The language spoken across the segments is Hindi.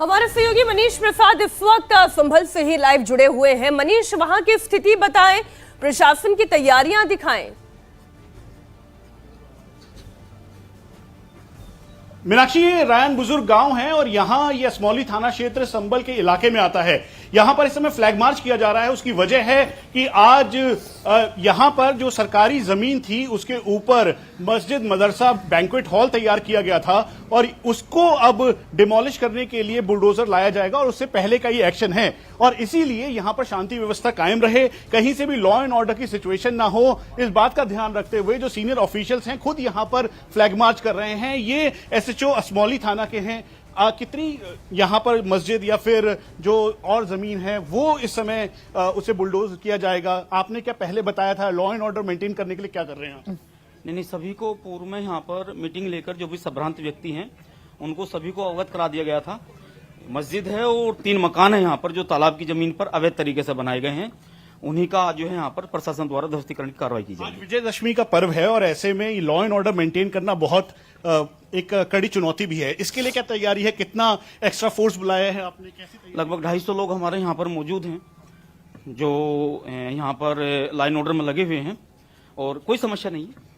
हमारे सहयोगी मनीष प्रसाद इस वक्त संभल से ही लाइव जुड़े हुए हैं। मनीष, वहां की स्थिति बताएं, प्रशासन की तैयारियां दिखाएं। मीनाक्षी, ये रायन बुजुर्ग गांव है और यहाँ ये असमौली थाना क्षेत्र संभल के इलाके में आता है। यहाँ पर इस समय फ्लैग मार्च किया जा रहा है। उसकी वजह है कि आज यहाँ पर जो सरकारी जमीन थी उसके ऊपर मस्जिद, मदरसा, बैंक्वेट हॉल तैयार किया गया था और उसको अब डिमोलिश करने के लिए बुलडोजर लाया जाएगा और उससे पहले का ये एक्शन है। और इसीलिए यहाँ पर शांति व्यवस्था कायम रहे, कहीं से भी लॉ एंड ऑर्डर की सिचुएशन ना हो, इस बात का ध्यान रखते हुए जो सीनियर ऑफिशियल्स हैं खुद यहाँ पर फ्लैग मार्च कर रहे हैं। ये एसएचओ असमौली थाना के हैं। कितनी यहाँ पर मस्जिद या फिर जो और जमीन है वो इस समय उसे बुलडोज किया जाएगा? आपने क्या पहले बताया था लॉ एंड ऑर्डर मेंटेन करने के लिए क्या कर रहे हैं? नहीं, सभी को पूर्व में यहाँ पर मीटिंग लेकर जो भी संभ्रांत व्यक्ति हैं उनको सभी को अवगत करा दिया गया था। मस्जिद है और 3 मकान है यहाँ पर जो तालाब की जमीन पर अवैध तरीके से बनाए गए हैं, उन्हीं का जो है यहाँ पर प्रशासन द्वारा ध्वस्तीकरण की कार्रवाई की जाएगी। विजयदशमी का पर्व है और ऐसे में लॉ एंड ऑर्डर मेंटेन करना बहुत एक कड़ी चुनौती भी है। इसके लिए क्या तैयारी है? कितना एक्स्ट्रा फोर्स बुलाया है आपने? कैसे? लगभग 250 लोग हमारे यहाँ पर मौजूद हैं जो यहाँ पर लाइन ऑर्डर में लगे हुए हैं और कोई समस्या नहीं है।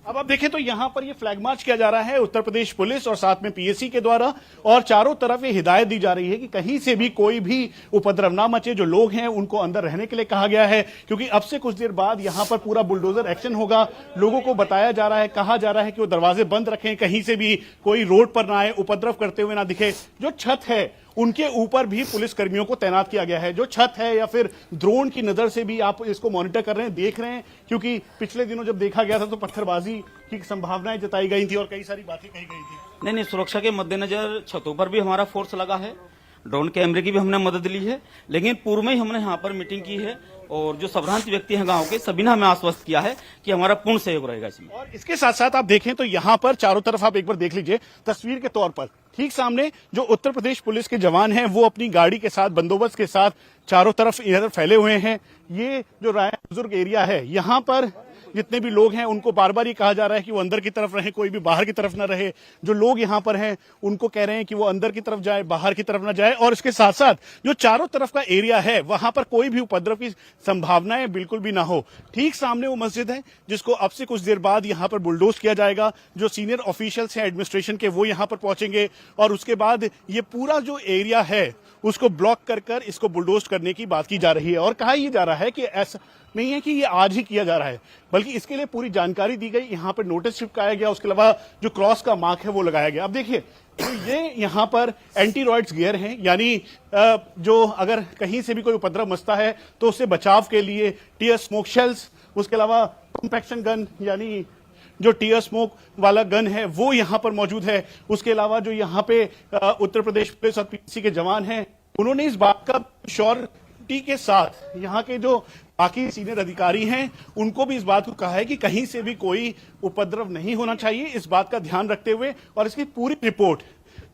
अब आप देखें तो यहाँ पर ये फ्लैग मार्च किया जा रहा है उत्तर प्रदेश पुलिस और साथ में पीएससी के द्वारा, और चारों तरफ ये हिदायत दी जा रही है कि कहीं से भी कोई भी उपद्रव ना मचे। जो लोग हैं उनको अंदर रहने के लिए कहा गया है, क्योंकि अब से कुछ देर बाद यहाँ पर पूरा बुलडोजर एक्शन होगा। लोगों को बताया जा रहा है, कहा जा रहा है कि वो दरवाजे बंद रखें, कहीं से भी कोई रोड पर ना आए, उपद्रव करते हुए ना दिखे। जो छत है उनके ऊपर भी पुलिस कर्मियों को तैनात किया गया है। जो छत है या फिर ड्रोन की नजर से भी आप इसको मॉनिटर कर रहे हैं, देख रहे हैं, क्योंकि पिछले दिनों जब देखा गया था तो पत्थरबाजी की संभावनाएं जताई गई थी और कई सारी बातें कही गई थी। नहीं, सुरक्षा के मद्देनजर छतों पर भी हमारा फोर्स लगा है, ड्रोन कैमरे की भी हमने मदद ली है, लेकिन पूर्व में ही हमने यहाँ पर मीटिंग की है और जो संभ्रांत व्यक्ति हैं गांव के, सभी ने हमें आश्वस्त किया है कि हमारा पूर्ण सहयोग रहेगा इसमें। और इसके साथ साथ आप देखें तो यहाँ पर चारों तरफ आप एक बार देख लीजिए तस्वीर के तौर पर, ठीक सामने जो उत्तर प्रदेश पुलिस के जवान हैं वो अपनी गाड़ी के साथ, बंदोबस्त के साथ चारों तरफ इधर फैले हुए हैं। ये जो रायन बुजुर्ग एरिया है, यहाँ पर जितने भी लोग हैं उनको बार बार ये कहा जा रहा है कि वो अंदर की तरफ रहे, कोई भी बाहर की तरफ ना रहे। जो लोग यहाँ पर हैं उनको कह रहे हैं कि वो अंदर की तरफ जाए, बाहर की तरफ ना जाए। और इसके साथ साथ जो चारों तरफ का एरिया है वहां पर कोई भी उपद्रव की संभावनाएं बिल्कुल भी ना हो। ठीक सामने वो मस्जिद है जिसको अब से कुछ देर बाद यहाँ पर बुलडोज किया जाएगा। जो सीनियर ऑफिशियल्स हैं एडमिनिस्ट्रेशन के वो यहाँ पर पहुंचेंगे और उसके बाद ये पूरा जो एरिया है उसको ब्लॉक कर इसको बुलडोज करने की बात की जा रही है। और कहा यह जा रहा है कि ऐसा नहीं है कि ये आज ही किया जा रहा है, बल्कि इसके लिए पूरी जानकारी दी गई। यहाँ पर नोटिस चिपकाया गया, उसके अलावा जो क्रॉस का मार्क है वो लगाया गया। अब देखिए तो ये यहाँ पर एंटी रॉइड्स गियर हैं, यानी जो अगर कहीं से भी कोई उपद्रव मचता है तो उससे बचाव के लिए टीयर स्मोक शेल्स, उसके अलावा कंपैक्शन गन यानी जो टीयर स्मोक वाला गन है वो यहाँ पर मौजूद है। उसके अलावा जो यहाँ पे उत्तर प्रदेश पुलिस और पीएससी के जवान हैं उन्होंने इस बात का श्योरिटी के साथ यहाँ के जो बाकी सीनियर अधिकारी हैं उनको भी इस बात को कहा है कि कहीं से भी कोई उपद्रव नहीं होना चाहिए, इस बात का ध्यान रखते हुए। और इसकी पूरी रिपोर्ट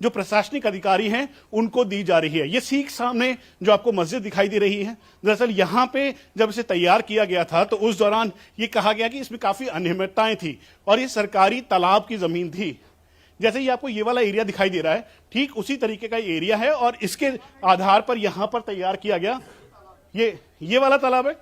जो प्रशासनिक अधिकारी हैं उनको दी जा रही है। ये ठीक सामने जो आपको मस्जिद दिखाई दे रही है, दरअसल यहाँ पे जब इसे तैयार किया गया था तो उस दौरान ये कहा गया कि इसमें काफी अनियमितताएं थी और ये सरकारी तालाब की जमीन थी। जैसे ही आपको ये वाला एरिया दिखाई दे रहा है, ठीक उसी तरीके का एरिया है और इसके आधार पर यहाँ पर तैयार किया गया ये वाला तालाब है।